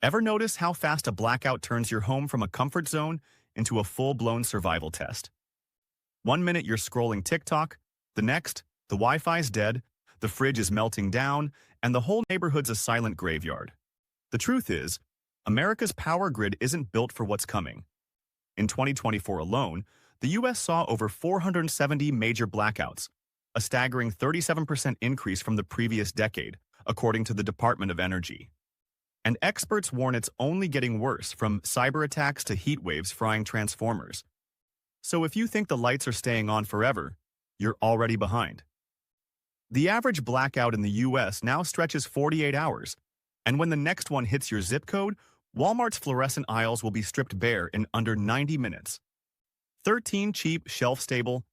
Ever notice how fast a blackout turns your home from a comfort zone into a full-blown survival test? 1 minute you're scrolling TikTok, the next, the Wi-Fi's dead, the fridge is melting down, and the whole neighborhood's a silent graveyard. The truth is, America's power grid isn't built for what's coming. In 2024 alone, the U.S. saw over 470 major blackouts, a staggering 37% increase from the previous decade, according to the Department of Energy. And experts warn it's only getting worse, from cyber attacks to heat waves frying transformers. So if you think the lights are staying on forever, you're already behind. The average blackout in the U.S. now stretches 48 hours, and when the next one hits your zip code, Walmart's fluorescent aisles will be stripped bare in under 90 minutes. 13 cheap, shelf-stable,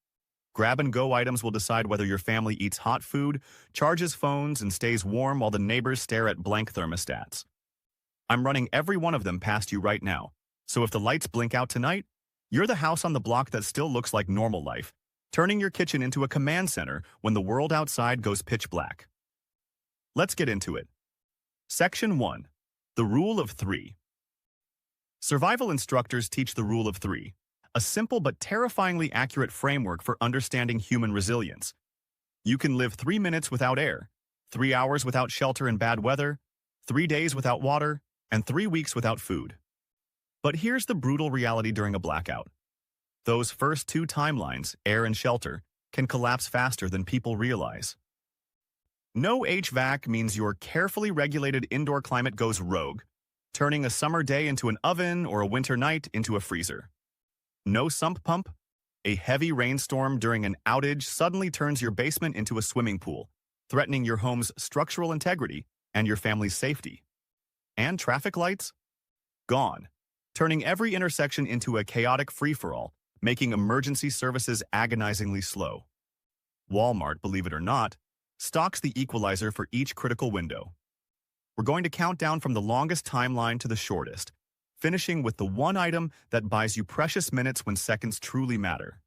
grab-and-go items will decide whether your family eats hot food, charges phones, and stays warm while the neighbors stare at blank thermostats. I'm running every one of them past you right now, so if the lights blink out tonight, you're the house on the block that still looks like normal life, turning your kitchen into a command center when the world outside goes pitch black. Let's get into it. Section 1. The Rule of 3. Survival instructors teach the Rule of 3, a simple but terrifyingly accurate framework for understanding human resilience. You can live 3 minutes without air, 3 hours without shelter in bad weather, 3 days without water, and 3 weeks without food. But here's the brutal reality during a blackout. Those first two timelines, air and shelter, can collapse faster than people realize. No HVAC means your carefully regulated indoor climate goes rogue, turning a summer day into an oven or a winter night into a freezer. No sump pump, a heavy rainstorm during an outage suddenly turns your basement into a swimming pool, threatening your home's structural integrity and your family's safety. And traffic lights? Gone, turning every intersection into a chaotic free-for-all, making emergency services agonizingly slow. Walmart, believe it or not, stocks the equalizer for each critical window. We're going to count down from the longest timeline to the shortest, finishing with the one item that buys you precious minutes when seconds truly matter.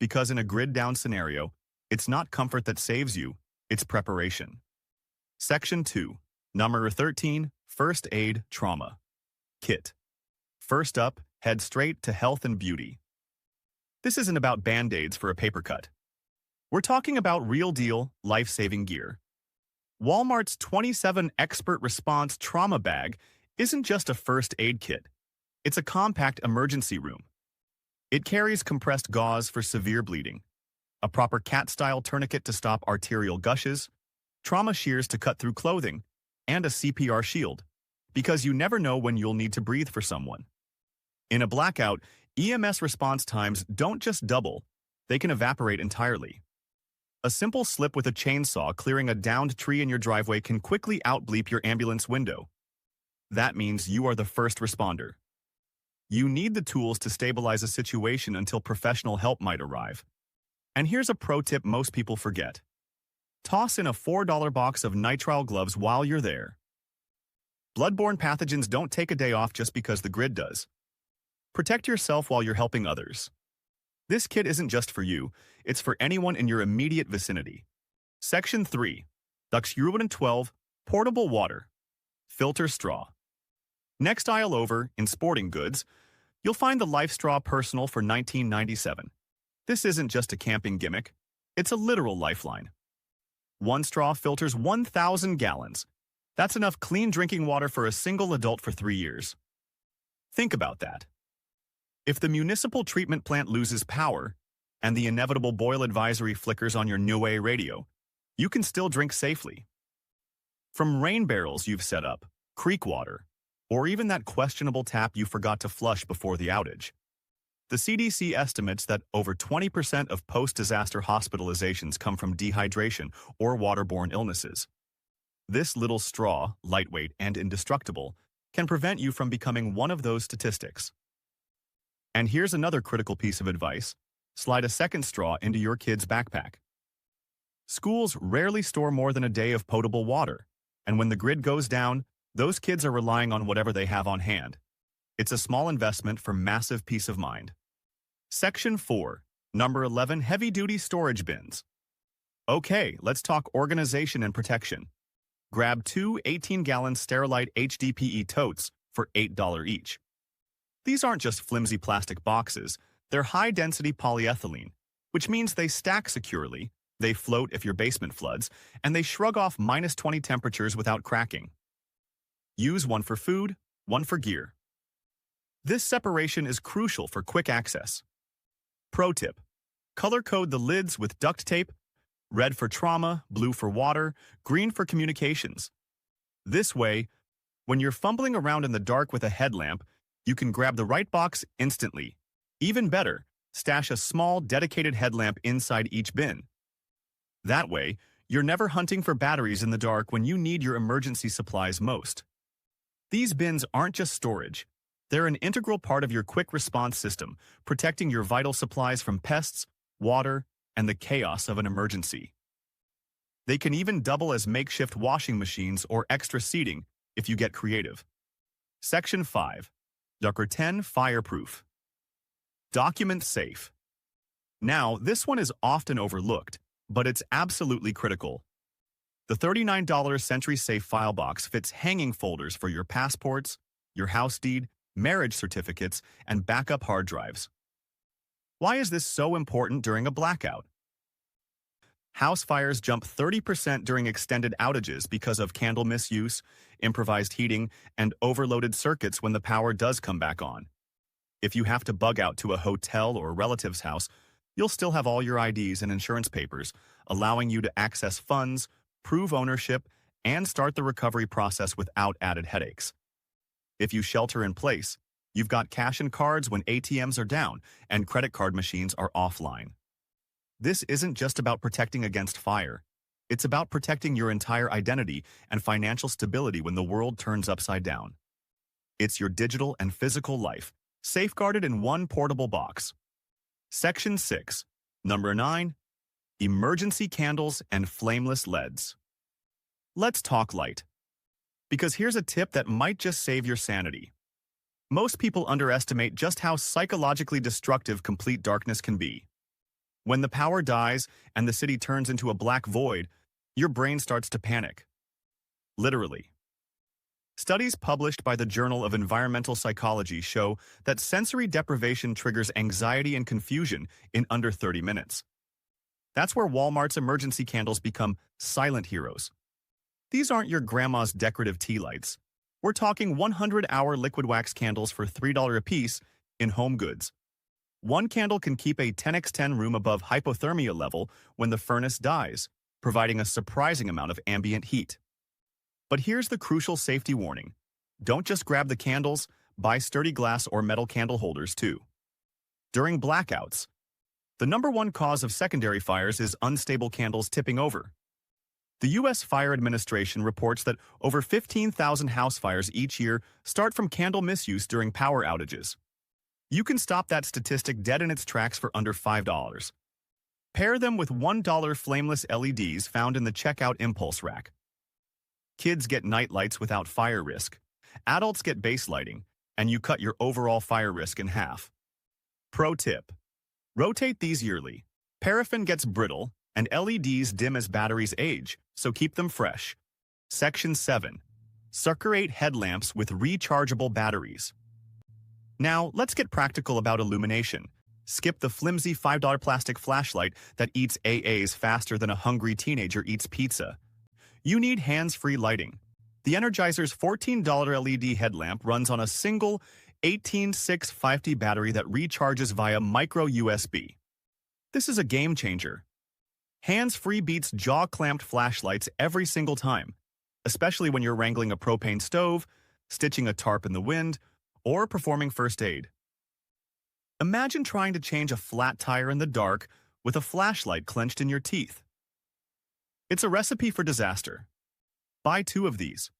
Because in a grid-down scenario, it's not comfort that saves you, it's preparation. Section 2. Number 13. First Aid Trauma Kit. First up, head straight to health and beauty. This isn't about Band-Aids for a paper cut. We're talking about real-deal, life-saving gear. Walmart's 27 Expert Response Trauma Bag isn't just a first aid kit. It's a compact emergency room. It carries compressed gauze for severe bleeding, a proper cat-style tourniquet to stop arterial gushes, trauma shears to cut through clothing, and a CPR shield, because you never know when you'll need to breathe for someone. In a blackout, EMS response times don't just double, they can evaporate entirely. A simple slip with a chainsaw clearing a downed tree in your driveway can quickly out-bleep your ambulance window. That means you are the first responder. You need the tools to stabilize a situation until professional help might arrive. And here's a pro tip most people forget. Toss in a $4 box of nitrile gloves while you're there. Bloodborne pathogens don't take a day off just because the grid does. Protect yourself while you're helping others. This kit isn't just for you, it's for anyone in your immediate vicinity. Section 3. Duxurin 12 Portable Water. Filter Straw. Next aisle over, in sporting goods, you'll find the Life Straw Personal for $19.97. This isn't just a camping gimmick, it's a literal lifeline. One straw filters 1,000 gallons. That's enough clean drinking water for a single adult for 3 years. Think about that. If the municipal treatment plant loses power, and the inevitable boil advisory flickers on your Niue radio, you can still drink safely. From rain barrels you've set up, creek water, or even that questionable tap you forgot to flush before the outage. The CDC estimates that over 20% of post-disaster hospitalizations come from dehydration or waterborne illnesses. This little straw, lightweight and indestructible, can prevent you from becoming one of those statistics. And here's another critical piece of advice. Slide a second straw into your kid's backpack. Schools rarely store more than a day of potable water, and when the grid goes down, those kids are relying on whatever they have on hand. It's a small investment for massive peace of mind. Section 4. Number 11. Heavy-duty storage bins. Okay, let's talk organization and protection. Grab two 18-gallon Sterilite HDPE totes for $8 each. These aren't just flimsy plastic boxes, they're high-density polyethylene, which means they stack securely, they float if your basement floods, and they shrug off -20 temperatures without cracking. Use one for food, one for gear. This separation is crucial for quick access. Pro tip: color code the lids with duct tape, red for trauma, blue for water, green for communications. This way, when you're fumbling around in the dark with a headlamp, you can grab the right box instantly. Even better, stash a small, dedicated headlamp inside each bin. That way, you're never hunting for batteries in the dark when you need your emergency supplies most. These bins aren't just storage. They're an integral part of your quick response system, protecting your vital supplies from pests, water, and the chaos of an emergency. They can even double as makeshift washing machines or extra seating if you get creative. Section 5. Number 10. Fireproof. Document safe. Now, this one is often overlooked, but it's absolutely critical. The $39 Century Safe file box fits hanging folders for your passports, your house deed, marriage certificates, and backup hard drives. Why is this so important during a blackout? House fires jump 30% during extended outages because of candle misuse, improvised heating, and overloaded circuits when the power does come back on. If you have to bug out to a hotel or a relative's house, you'll still have all your IDs and insurance papers, allowing you to access funds, prove ownership, and start the recovery process without added headaches. If you shelter in place, you've got cash and cards when ATMs are down and credit card machines are offline. This isn't just about protecting against fire. It's about protecting your entire identity and financial stability when the world turns upside down. It's your digital and physical life, safeguarded in one portable box. Section 6. Number 9. Emergency candles and flameless LEDs. Let's talk light. Because here's a tip that might just save your sanity. Most people underestimate just how psychologically destructive complete darkness can be. When the power dies and the city turns into a black void, your brain starts to panic. Literally. Studies published by the Journal of Environmental Psychology show that sensory deprivation triggers anxiety and confusion in under 30 minutes. That's where Walmart's emergency candles become silent heroes. These aren't your grandma's decorative tea lights. We're talking 100-hour liquid wax candles for $3 a piece in Home Goods. One candle can keep a 10x10 room above hypothermia level when the furnace dies, providing a surprising amount of ambient heat. But here's the crucial safety warning. Don't just grab the candles, buy sturdy glass or metal candle holders too. During blackouts, the number one cause of secondary fires is unstable candles tipping over. The U.S. Fire Administration reports that over 15,000 house fires each year start from candle misuse during power outages. You can stop that statistic dead in its tracks for under $5. Pair them with $1 flameless LEDs found in the checkout impulse rack. Kids get night lights without fire risk. Adults get base lighting, and you cut your overall fire risk in half. Pro tip: rotate these yearly. Paraffin gets brittle, and LEDs dim as batteries age, so keep them fresh. Section 7. Circulate headlamps with rechargeable batteries. Now, let's get practical about illumination. Skip the flimsy $5 plastic flashlight that eats AAs faster than a hungry teenager eats pizza. You need hands-free lighting. The Energizer's $14 LED headlamp runs on a single 18650 battery that recharges via micro USB. This is a game changer. Hands-free beats jaw-clamped flashlights every single time, especially when you're wrangling a propane stove, stitching a tarp in the wind, or performing first aid. Imagine trying to change a flat tire in the dark with a flashlight clenched in your teeth. It's a recipe for disaster. Buy 2 of these.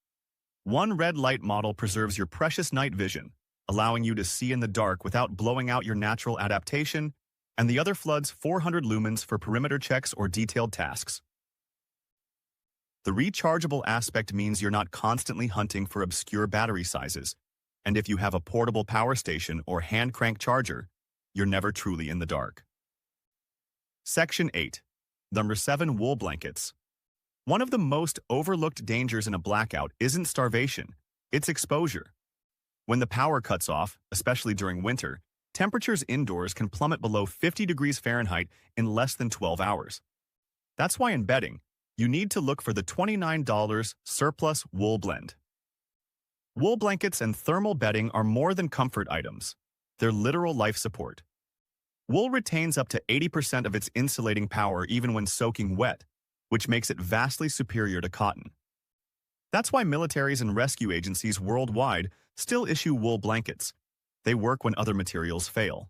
One red light model preserves your precious night vision, allowing you to see in the dark without blowing out your natural adaptation, and the other floods 400 lumens for perimeter checks or detailed tasks. The rechargeable aspect means you're not constantly hunting for obscure battery sizes, and if you have a portable power station or hand crank charger, you're never truly in the dark. Section 8. Number 7. Wool blankets. One of the most overlooked dangers in a blackout isn't starvation, it's exposure. When the power cuts off, especially during winter, temperatures indoors can plummet below 50 degrees Fahrenheit in less than 12 hours. That's why in bedding, you need to look for the $29 surplus wool blend. Wool blankets and thermal bedding are more than comfort items. They're literal life support. Wool retains up to 80% of its insulating power even when soaking wet, which makes it vastly superior to cotton. That's why militaries and rescue agencies worldwide still issue wool blankets. They work when other materials fail.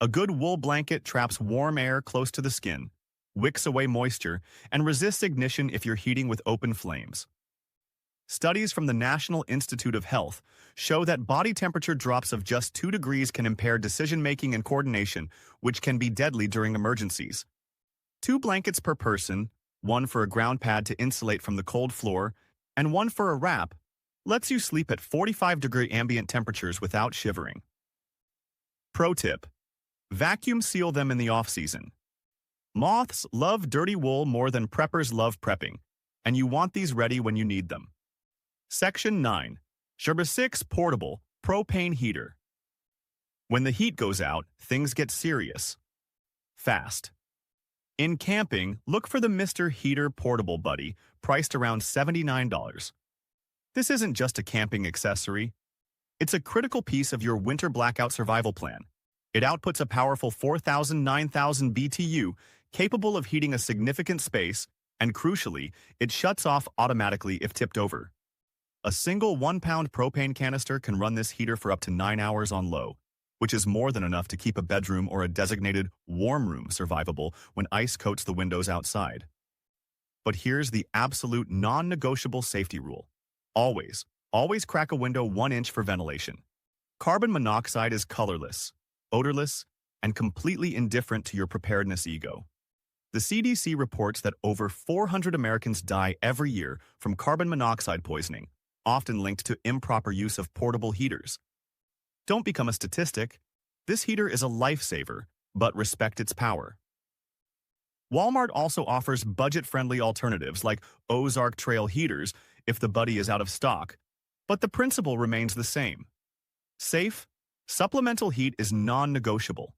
A good wool blanket traps warm air close to the skin, wicks away moisture, and resists ignition if you're heating with open flames. Studies from the National Institute of Health show that body temperature drops of just 2 degrees can impair decision-making and coordination, which can be deadly during emergencies. 2 blankets per person, one for a ground pad to insulate from the cold floor, and one for a wrap, lets you sleep at 45-degree ambient temperatures without shivering. Pro tip: vacuum seal them in the off-season. Moths love dirty wool more than preppers love prepping, and you want these ready when you need them. Section 9. Number 6. Portable propane heater. When the heat goes out, things get serious. Fast. In camping, look for the Mr. Heater Portable Buddy, priced around $79. This isn't just a camping accessory. It's a critical piece of your winter blackout survival plan. It outputs a powerful 4,000–9,000 BTU, capable of heating a significant space, and crucially, it shuts off automatically if tipped over. A single 1-pound propane canister can run this heater for up to 9 hours on low, which is more than enough to keep a bedroom or a designated warm room survivable when ice coats the windows outside. But here's the absolute non-negotiable safety rule. Always crack a window 1 inch for ventilation. Carbon monoxide is colorless, odorless, and completely indifferent to your preparedness ego. The CDC reports that over 400 Americans die every year from carbon monoxide poisoning, often linked to improper use of portable heaters. Don't become a statistic. This heater is a lifesaver, but respect its power. Walmart also offers budget-friendly alternatives like Ozark Trail heaters if the buddy is out of stock, but the principle remains the same. Safe, supplemental heat is non-negotiable.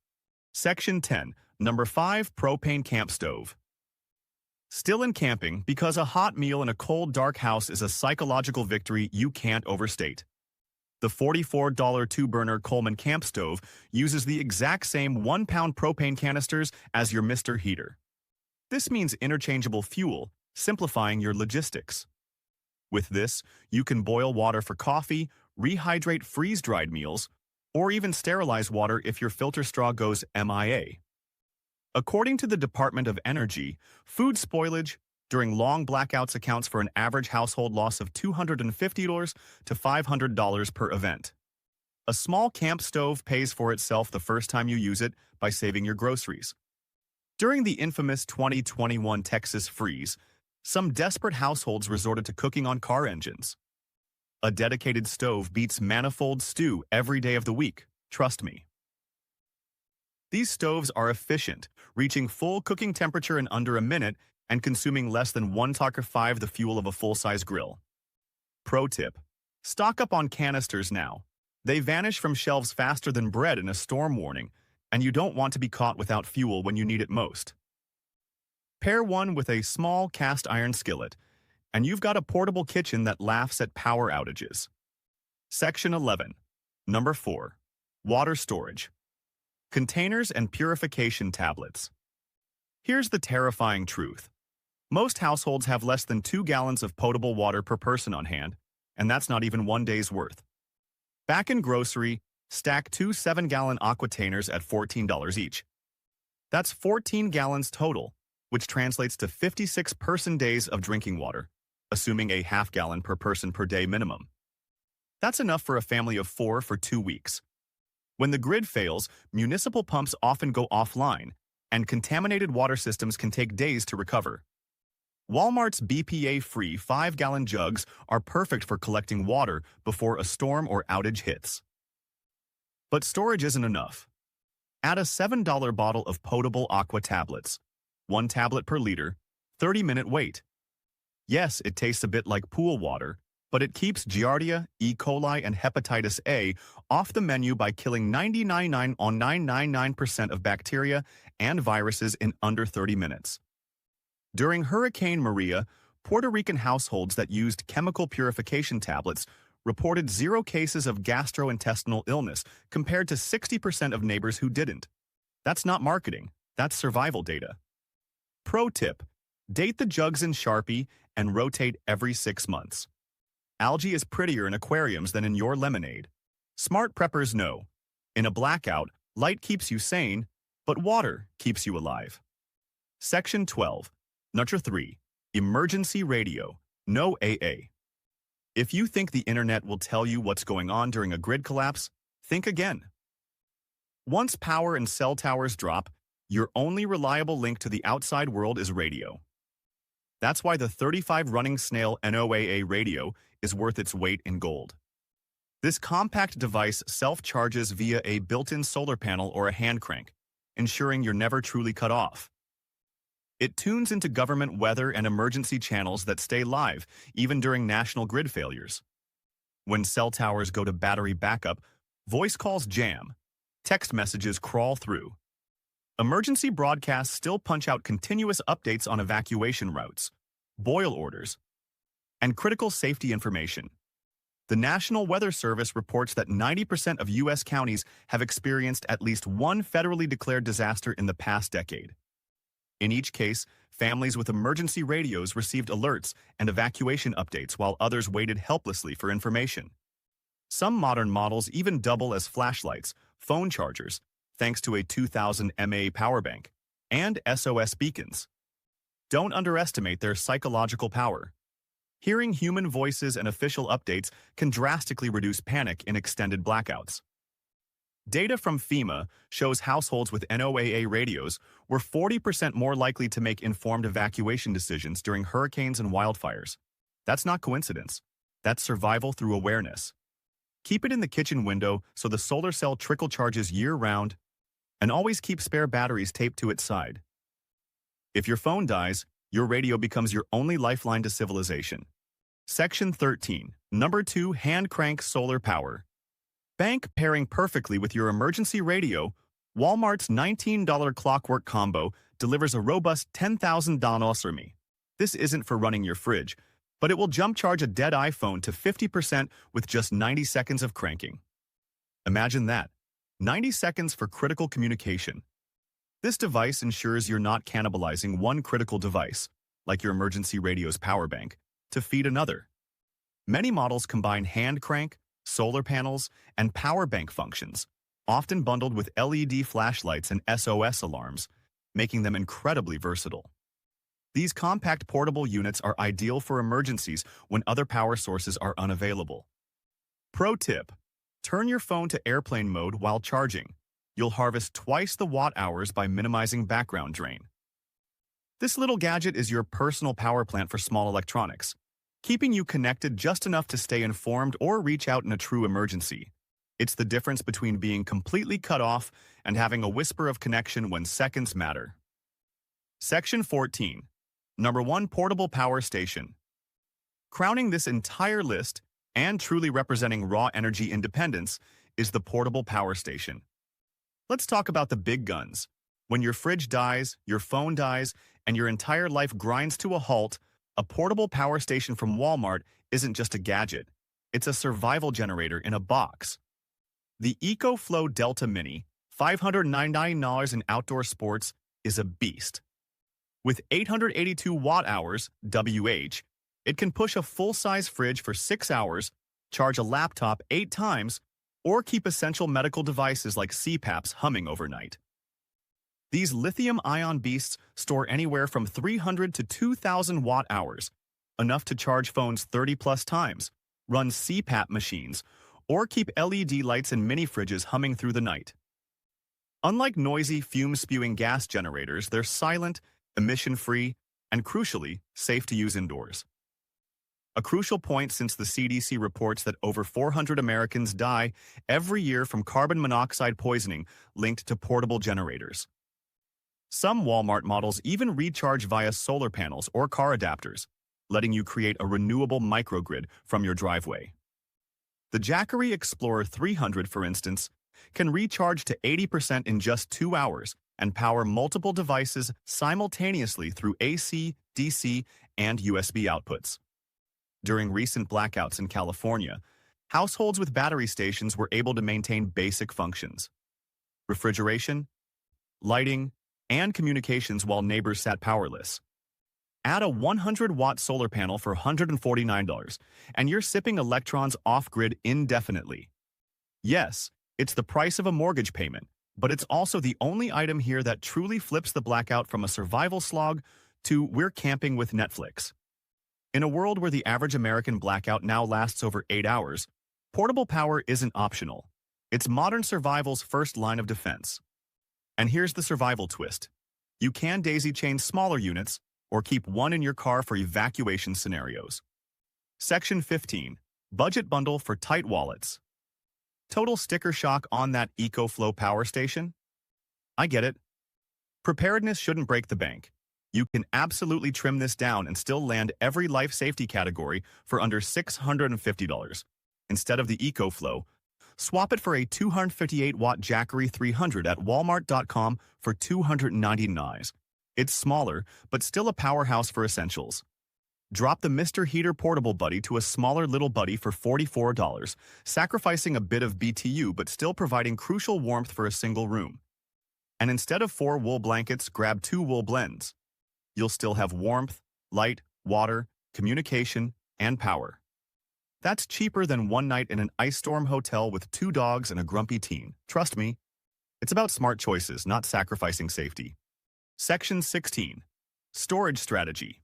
Section 10. Number 5. Propane camp stove. Still in camping, because a hot meal in a cold, dark house is a psychological victory you can't overstate. The $44 2-burner Coleman camp stove uses the exact same 1-pound propane canisters as your Mr. Heater. This means interchangeable fuel, simplifying your logistics. With this, you can boil water for coffee, rehydrate freeze-dried meals, or even sterilize water if your filter straw goes MIA. According to the Department of Energy, food spoilage during long blackouts accounts for an average household loss of $250 to $500 per event. A small camp stove pays for itself the first time you use it by saving your groceries. During the infamous 2021 Texas freeze, some desperate households resorted to cooking on car engines. A dedicated stove beats manifold stew every day of the week, trust me. These stoves are efficient, reaching full cooking temperature in under a minute and consuming less than 1.5 the fuel of a full-size grill. Pro tip: stock up on canisters now. They vanish from shelves faster than bread in a storm warning, and you don't want to be caught without fuel when you need it most. Pair one with a small cast iron skillet, and you've got a portable kitchen that laughs at power outages. Section 11. Number 4. Water storage. Containers and purification tablets. Here's the terrifying truth. Most households have less than 2 gallons of potable water per person on hand, and that's not even 1 day's worth. Back in grocery, stack 2 7-gallon aquatainers at $14 each. That's 14 gallons total, which translates to 56 person days of drinking water, assuming a ½ gallon per person per day minimum. That's enough for a family of 4 for 2 weeks. When the grid fails, municipal pumps often go offline, and contaminated water systems can take days to recover. Walmart's BPA-free 5-gallon jugs are perfect for collecting water before a storm or outage hits. But storage isn't enough. Add a $7 bottle of potable aqua tablets, 1 tablet per liter, 30-minute wait. Yes, it tastes a bit like pool water, but it keeps Giardia, E. coli, and hepatitis A off the menu by killing 99.999% of bacteria and viruses in under 30 minutes. During Hurricane Maria, Puerto Rican households that used chemical purification tablets reported 0 cases of gastrointestinal illness compared to 60% of neighbors who didn't. That's not marketing, that's survival data. Pro tip: date the jugs in Sharpie and rotate every 6 months. Algae is prettier in aquariums than in your lemonade. Smart preppers know. In a blackout, light keeps you sane, but water keeps you alive. Section 12. Nutria 3. Emergency radio. No AA. If you think the internet will tell you what's going on during a grid collapse, think again. Once power and cell towers drop, your only reliable link to the outside world is radio. That's why the 35 running snail NOAA radio is worth its weight in gold. This compact device self-charges via a built-in solar panel or a hand crank, ensuring you're never truly cut off. It tunes into government weather and emergency channels that stay live, even during national grid failures. When cell towers go to battery backup, voice calls jam, text messages crawl through. Emergency broadcasts still punch out continuous updates on evacuation routes, boil orders, and critical safety information. The National Weather Service reports that 90% of U.S. counties have experienced at least one federally declared disaster in the past decade. In each case, families with emergency radios received alerts and evacuation updates while others waited helplessly for information. Some modern models even double as flashlights, phone chargers, thanks to a 2000 mAh power bank, and SOS beacons. Don't underestimate their psychological power. Hearing human voices and official updates can drastically reduce panic in extended blackouts. Data from FEMA shows households with NOAA radios were 40% more likely to make informed evacuation decisions during hurricanes and wildfires. That's not coincidence. That's survival through awareness. Keep it in the kitchen window so the solar cell trickle charges year-round, and always keep spare batteries taped to its side. If your phone dies, your radio becomes your only lifeline to civilization. Section 13. Number 2. Hand crank solar power. Bank pairing perfectly with your emergency radio, Walmart's $19 clockwork combo delivers a robust $10,000 for me. This isn't for running your fridge, but it will jump charge a dead iPhone to 50% with just 90 seconds of cranking. Imagine that. 90 seconds for critical communication. This device ensures you're not cannibalizing one critical device, like your emergency radio's power bank, to feed another. Many models combine hand crank, solar panels, and power bank functions, often bundled with LED flashlights and SOS alarms, making them incredibly versatile. These compact portable units are ideal for emergencies when other power sources are unavailable. Pro tip: turn your phone to airplane mode while charging. You'll harvest twice the watt-hours by minimizing background drain. This little gadget is your personal power plant for small electronics, keeping you connected just enough to stay informed or reach out in a true emergency. It's the difference between being completely cut off and having a whisper of connection when seconds matter. Section 14. Number 1. Portable power station. Crowning this entire list, and truly representing raw energy independence, is the portable power station. Let's talk about the big guns. When your fridge dies, your phone dies, and your entire life grinds to a halt, a portable power station from Walmart isn't just a gadget. It's a survival generator in a box. The EcoFlow Delta Mini, $599 in outdoor sports, is a beast. With 882 watt-hours, WH, it can push a full-size fridge for 6 hours, charge a laptop 8 times, or keep essential medical devices like CPAPs humming overnight. These lithium-ion beasts store anywhere from 300 to 2,000 watt-hours, enough to charge phones 30-plus times, run CPAP machines, or keep LED lights and mini-fridges humming through the night. Unlike noisy, fume-spewing gas generators, they're silent, emission-free, and crucially, safe to use indoors. A crucial point since the CDC reports that over 400 Americans die every year from carbon monoxide poisoning linked to portable generators. Some Walmart models even recharge via solar panels or car adapters, letting you create a renewable microgrid from your driveway. The Jackery Explorer 300, for instance, can recharge to 80% in just 2 hours and power multiple devices simultaneously through AC, DC, and USB outputs. During recent blackouts in California, households with battery stations were able to maintain basic functions: refrigeration, lighting, and communications while neighbors sat powerless. Add a 100-watt solar panel for $149, and you're sipping electrons off-grid indefinitely. Yes, it's the price of a mortgage payment, but it's also the only item here that truly flips the blackout from a survival slog to we're camping with Netflix. In a world where the average American blackout now lasts over 8 hours, portable power isn't optional. It's modern survival's first line of defense. And here's the survival twist. You can daisy-chain smaller units or keep one in your car for evacuation scenarios. Section 15. Budget Bundle for Tight Wallets. Total sticker shock on that EcoFlow power station? I get it. Preparedness shouldn't break the bank. You can absolutely trim this down and still land every life safety category for under $650. Instead of the EcoFlow, swap it for a 258-watt Jackery 300 at Walmart.com for $299. It's smaller, but still a powerhouse for essentials. Drop the Mr. Heater Portable Buddy to a smaller little buddy for $44, sacrificing a bit of BTU but still providing crucial warmth for a single room. And instead of 4 wool blankets, grab 2 wool blends. You'll still have warmth, light, water, communication, and power. That's cheaper than one night in an ice storm hotel with 2 dogs and a grumpy teen. Trust me, it's about smart choices, not sacrificing safety. Section 16. Storage Strategy.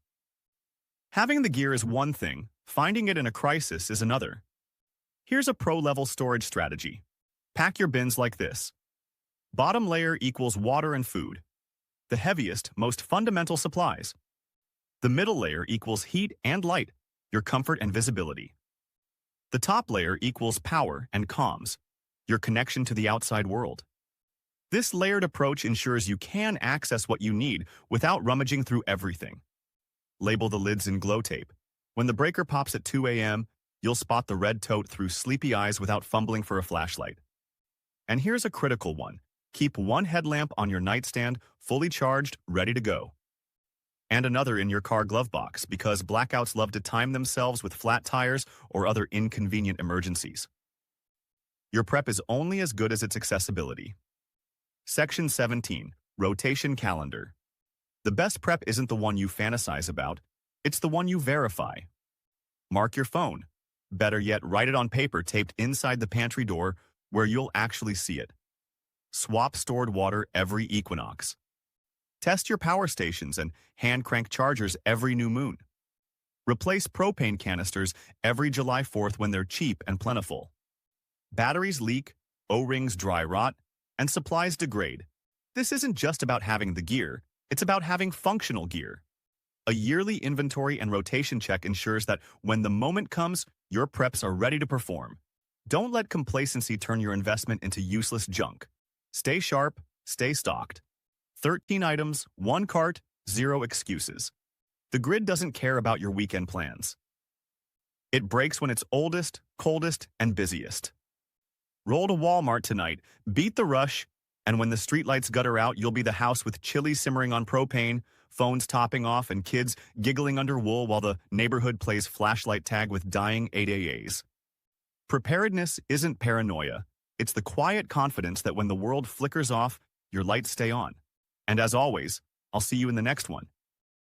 Having the gear is one thing, finding it in a crisis is another. Here's a pro-level storage strategy. Pack your bins like this. Bottom layer equals water and food. The heaviest, most fundamental supplies. The middle layer equals heat and light, your comfort and visibility. The top layer equals power and comms, your connection to the outside world. This layered approach ensures you can access what you need without rummaging through everything. Label the lids in glow tape. When the breaker pops at 2 a.m., you'll spot the red tote through sleepy eyes without fumbling for a flashlight. And here's a critical one. Keep one headlamp on your nightstand, fully charged, ready to go. And another in your car glove box, because blackouts love to time themselves with flat tires or other inconvenient emergencies. Your prep is only as good as its accessibility. Section 17. Rotation Calendar. The best prep isn't the one you fantasize about, it's the one you verify. Mark your phone. Better yet, write it on paper taped inside the pantry door where you'll actually see it. Swap stored water every equinox. Test your power stations and hand-crank chargers every new moon. Replace propane canisters every July 4th when they're cheap and plentiful. Batteries leak, O-rings dry rot, and supplies degrade. This isn't just about having the gear, it's about having functional gear. A yearly inventory and rotation check ensures that when the moment comes, your preps are ready to perform. Don't let complacency turn your investment into useless junk. Stay sharp, stay stocked. 13 items, 1 cart, 0 excuses. The grid doesn't care about your weekend plans. It breaks when it's oldest, coldest, and busiest. Roll to Walmart tonight, beat the rush, and when the streetlights gutter out, you'll be the house with chili simmering on propane, phones topping off, and kids giggling under wool while the neighborhood plays flashlight tag with dying 8AAs. Preparedness isn't paranoia. It's the quiet confidence that when the world flickers off, your lights stay on. And as always, I'll see you in the next one.